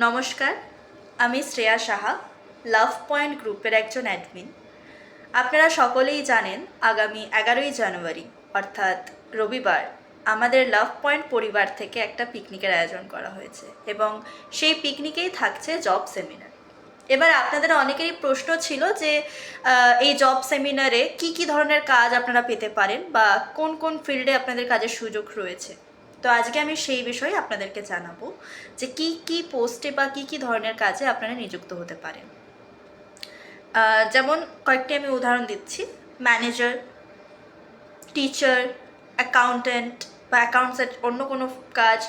নমস্কার, আমি শ্রেয়া সাহা, লাভ পয়েন্ট গ্রুপের একজন অ্যাডমিন। আপনারা সকলেই জানেন আগামী 11ই জানুয়ারি অর্থাৎ রবিবার আমাদের লাভ পয়েন্ট পরিবার থেকে একটা পিকনিকের আয়োজন করা হয়েছে এবং সেই পিকনিকেই থাকছে জব সেমিনার। এবার আপনাদের অনেকেরই প্রশ্ন ছিল যে এই জব সেমিনারে কি কি ধরনের কাজ আপনারা পেতে পারেন বা কোন কোন ফিল্ডে আপনাদের কাজের সুযোগ রয়েছে। তো আজকে আমি সেই বিষয়ে আপনাদেরকে জানাবো যে কি কি পোস্টে বা কি কি ধরনের কাজে আপনারা নিযুক্ত হতে পারেন। যেমন কয়েকটি আমি উদাহরণ দিচ্ছি: ম্যানেজার, টিচার, অ্যাকাউন্টেন্ট বা অ্যাকাউন্টসের অন্য কোনো কাজ,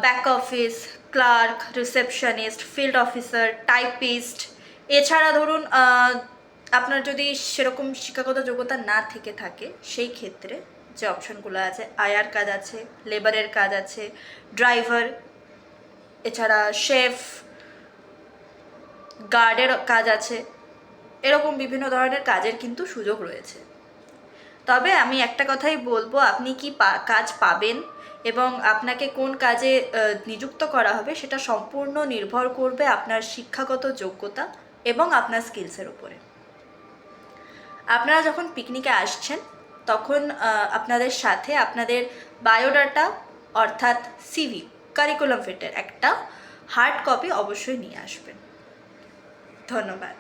back office, clerk, receptionist, field officer, typist. এছাড়া ধরুন আপনার যদি সেরকম শিক্ষাগত যোগ্যতা না থেকে থাকে সেই ক্ষেত্রে যে অপশানগুলো আছে, আয়ার কাজ আছে, লেবারের কাজ আছে, ড্রাইভার, এছাড়া শেফ, গার্ডের কাজ আছে। এরকম বিভিন্ন ধরনের কাজের কিন্তু সুযোগ রয়েছে। তবে আমি একটা কথাই বলবো, আপনি কি কাজ পাবেন এবং আপনাকে কোন কাজে নিযুক্ত করা হবে সেটা সম্পূর্ণ নির্ভর করবে আপনার শিক্ষাগত যোগ্যতা এবং আপনার স্কিলসের উপরে। আপনারা যখন পিকনিকে আসছেন তখন আপনাদের সাথে আপনাদের বায়োডাটা অর্থাৎ সিভি, কারিকুলাম ফিটের একটা হার্ড কপি অবশ্যই নিয়ে আসবেন। ধন্যবাদ।